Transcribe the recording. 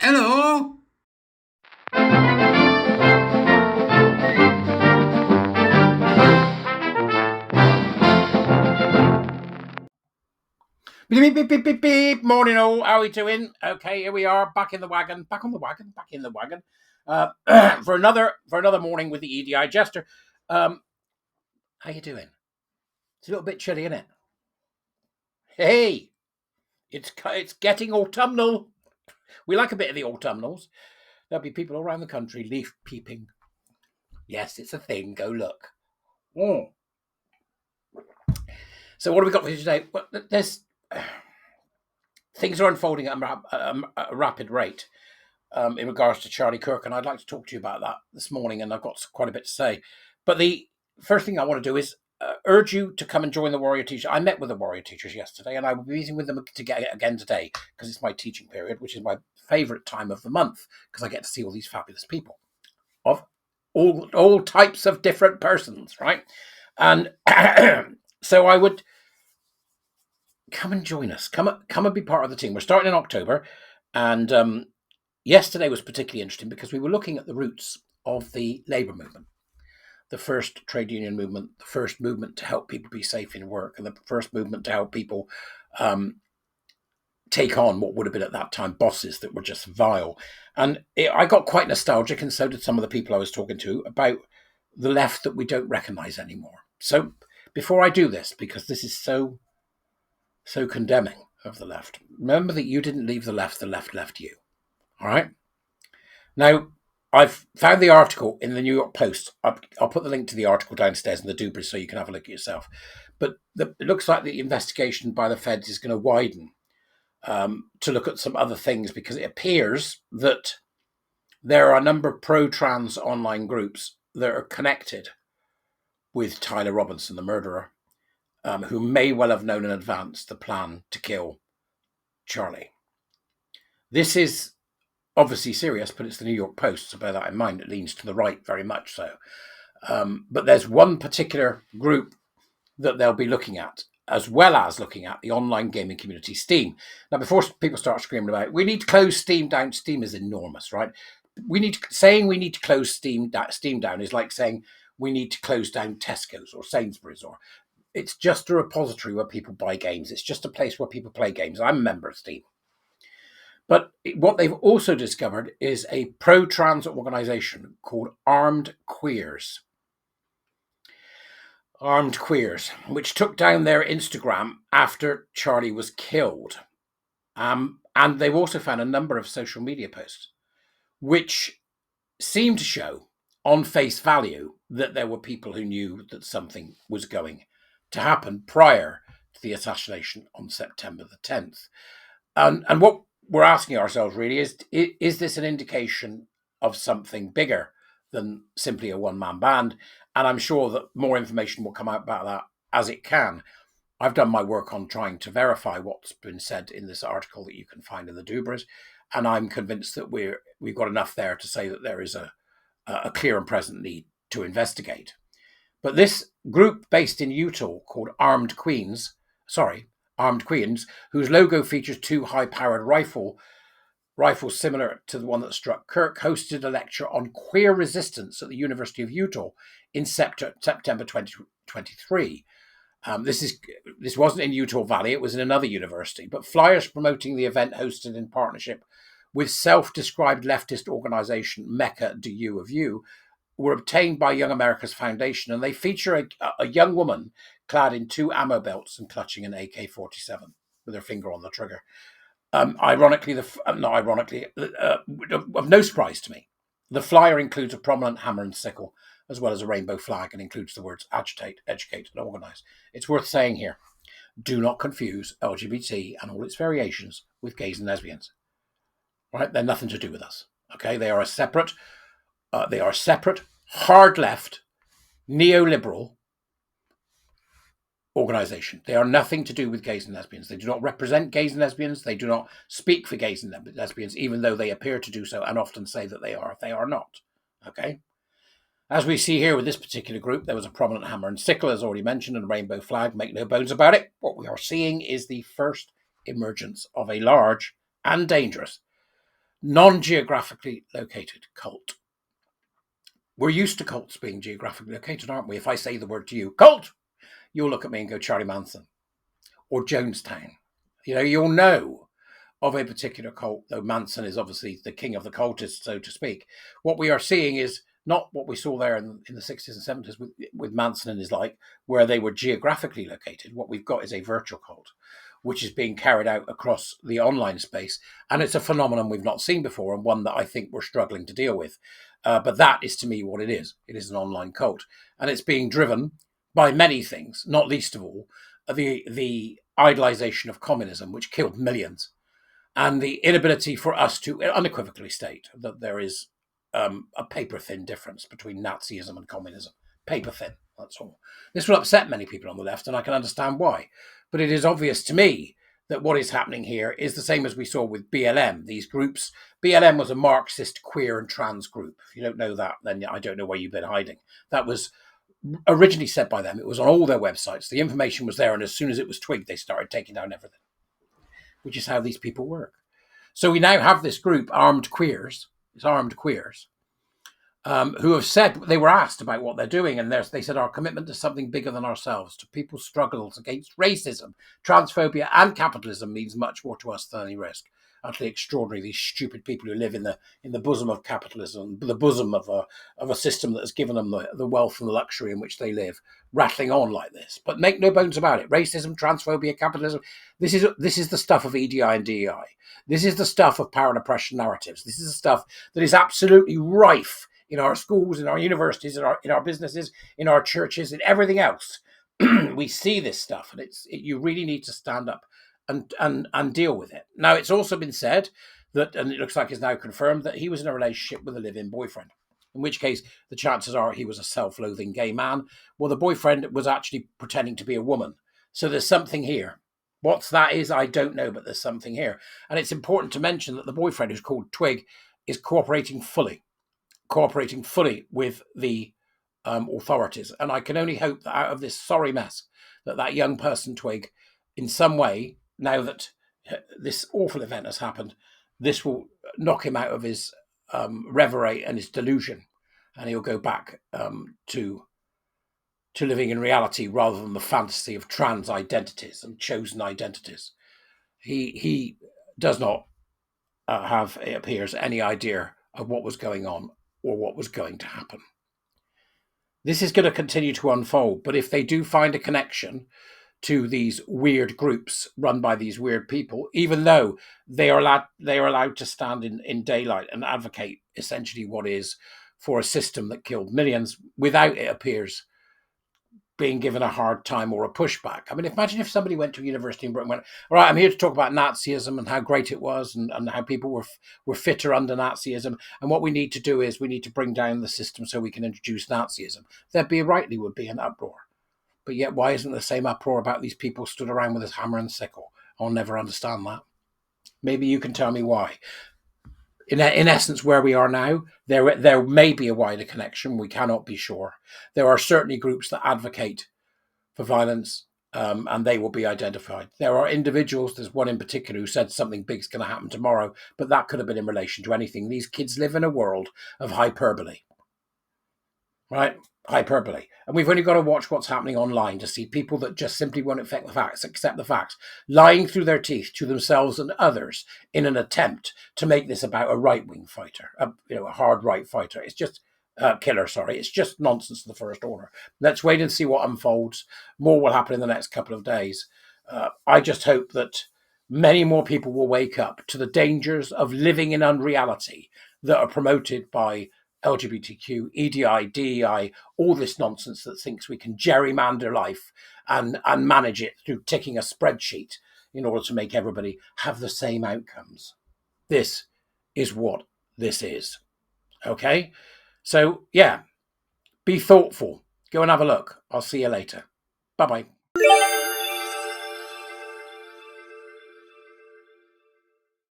Hello. Beep, beep, beep, beep, beep. Morning, all. How are we doing? Okay, here we are, back in the wagon, back on the wagon, back in the wagon, for another morning with the Edijester. How you doing? It's a little bit chilly, isn't it? Hey, it's getting autumnal. We like a bit of the autumnals. There'll be people around the country leaf peeping. Yes, it's a thing. Go look. Mm. So what have we got for you today? Well, there's things are unfolding at a rapid rate. In regards to Charlie Kirk, and I'd like to talk to you about that this morning, and I've got quite a bit to say. But the first thing I want to do is urge you to come and join the Warrior Teachers. I met with the Warrior Teachers yesterday, and I will be meeting with them again today, because it's my teaching period, which is my favourite time of the month, because I get to see all these fabulous people of all types of different persons, right? And so I would come and join us. Come and be part of the team. We're starting in October, and yesterday was particularly interesting because we were looking at the roots of the labour movement, the first trade union movement, the first movement to help people be safe in work, and the first movement to help people take on what would have been at that time bosses that were just vile. And I got quite nostalgic, and so did some of the people I was talking to, about the left that we don't recognise anymore. So before I do this, because this is so condemning of the left, remember that you didn't leave the left left you. All right. Now, I've found the article in the New York Post. I'll put the link to the article downstairs in the Dubras so you can have a look at yourself. But it looks like the investigation by the feds is going to widen to look at some other things, because it appears that there are a number of pro-trans online groups that are connected with Tyler Robinson, the murderer, who may well have known in advance the plan to kill Charlie. This is obviously serious, but it's the New York Post, so bear that in mind. It leans to the right, very much so. But there's one particular group that they'll be looking at, as well as looking at the online gaming community, Steam. Now, before people start screaming about, we need to close Steam down. Steam is enormous, right? We need to close Steam down is like saying we need to close down Tesco's or Sainsbury's, or it's just a repository where people buy games. It's just a place where people play games. I'm a member of Steam. But what they've also discovered is a pro-trans organisation called Armed Queers. Armed Queers, which took down their Instagram after Charlie was killed. And they've also found a number of social media posts, which seem to show, on face value, that there were people who knew that something was going to happen prior to the assassination on September the 10th. And what we're asking ourselves really is this an indication of something bigger than simply a one-man band? And I'm sure that more information will come out about that as it can. I've done my work on trying to verify what's been said in this article that you can find in the Dubras, and I'm convinced that we've got enough there to say that there is a clear and present need to investigate. But this group based in Utah called Armed Queens, whose logo features two high-powered rifles similar to the one that struck Kirk, hosted a lecture on queer resistance at the University of Utah in September 2023. This wasn't in Utah Valley, it was in another university, but flyers promoting the event, hosted in partnership with self-described leftist organization Mecca Do You of You, were obtained by Young America's Foundation, and they feature a young woman clad in two ammo belts and clutching an AK-47 with her finger on the trigger. Of no surprise to me, the flyer includes a prominent hammer and sickle, as well as a rainbow flag, and includes the words agitate, educate, and organise. It's worth saying here, do not confuse LGBT and all its variations with gays and lesbians. Right? They're nothing to do with us. Okay? They are separate, hard left, neoliberal organisation. They are nothing to do with gays and lesbians. They do not represent gays and lesbians. They do not speak for gays and lesbians, even though they appear to do so and often say that they are. They are not. Okay? As we see here with this particular group, there was a prominent hammer and sickle, as already mentioned, and a rainbow flag. Make no bones about it. What we are seeing is the first emergence of a large and dangerous non-geographically located cult. We're used to cults being geographically located, aren't we? If I say the word to you, cult, you'll look at me and go Charlie Manson or Jonestown. You'll know of a particular cult, though Manson is obviously the king of the cultists, so to speak. What we are seeing is not what we saw there in the 60s and 70s with Manson and his like, where they were geographically located. What we've got is a virtual cult, which is being carried out across the online space. And it's a phenomenon we've not seen before, and one that I think we're struggling to deal with. But that is, to me, what it is. It is an online cult. And it's being driven by many things, not least of all, the idolization of communism, which killed millions, and the inability for us to unequivocally state that there is a paper-thin difference between Nazism and communism. Paper-thin, that's all. This will upset many people on the left, and I can understand why. But it is obvious to me that what is happening here is the same as we saw with BLM. These groups, BLM was a Marxist, queer and trans group. If you don't know that, then I don't know where you've been hiding. That was originally said by them. It was on all their websites. The information was there, and as soon as it was twigged, they started taking down everything, which is how these people work. So we now have this group, armed queers, who have said, they were asked about what they're doing, and they said, our commitment to something bigger than ourselves, to people's struggles against racism, transphobia, and capitalism means much more to us than any risk. Utterly extraordinary, these stupid people who live in the bosom of capitalism, the bosom of a system that has given them the wealth and the luxury in which they live, rattling on like this. But make no bones about it. Racism, transphobia, capitalism, this is the stuff of EDI and DEI. This is the stuff of power and oppression narratives. This is the stuff that is absolutely rife in our schools, in our universities, in our businesses, in our churches, in everything else. We see this stuff, and you really need to stand up and deal with it. Now, it's also been said that, and it looks like it's now confirmed, that he was in a relationship with a live-in boyfriend, in which case the chances are he was a self-loathing gay man. Well, the boyfriend was actually pretending to be a woman. So there's something here. What that is, I don't know, but there's something here. And it's important to mention that the boyfriend, who's called Twig, is cooperating fully with the authorities. And I can only hope that out of this sorry mess, that young person, Twig, in some way, now that this awful event has happened, this will knock him out of his reverie and his delusion, and he'll go back to living in reality rather than the fantasy of trans identities and chosen identities. He does not have, it appears, any idea of what was going on or what was going to happen. This is going to continue to unfold, but if they do find a connection to these weird groups run by these weird people, even though they are allowed to stand in daylight and advocate essentially what is for a system that killed millions without, it appears, being given a hard time or a pushback. I mean, imagine if somebody went to a university in Britain and went, all right, I'm here to talk about Nazism and how great it was and how people were fitter under Nazism. And what we need to do is we need to bring down the system so we can introduce Nazism. There would be an uproar. But yet, why isn't the same uproar about these people stood around with a hammer and sickle? I'll never understand that. Maybe you can tell me why. In essence, where we are now, there may be a wider connection. We cannot be sure. There are certainly groups that advocate for violence, and they will be identified. There are individuals, there's one in particular who said something big's going to happen tomorrow, but that could have been in relation to anything. These kids live in a world of hyperbole, right? Hyperbole. And we've only got to watch what's happening online to see people that just simply won't accept the facts, lying through their teeth to themselves and others in an attempt to make this about a right-wing fighter, a hard right fighter. It's just killer, sorry. It's just nonsense of the first order. Let's wait and see what unfolds. More will happen in the next couple of days. I just hope that many more people will wake up to the dangers of living in unreality that are promoted by LGBTQ, EDI, DEI, all this nonsense that thinks we can gerrymander life and manage it through ticking a spreadsheet in order to make everybody have the same outcomes. This is what this is. Okay? So, yeah, be thoughtful. Go and have a look. I'll see you later. Bye-bye.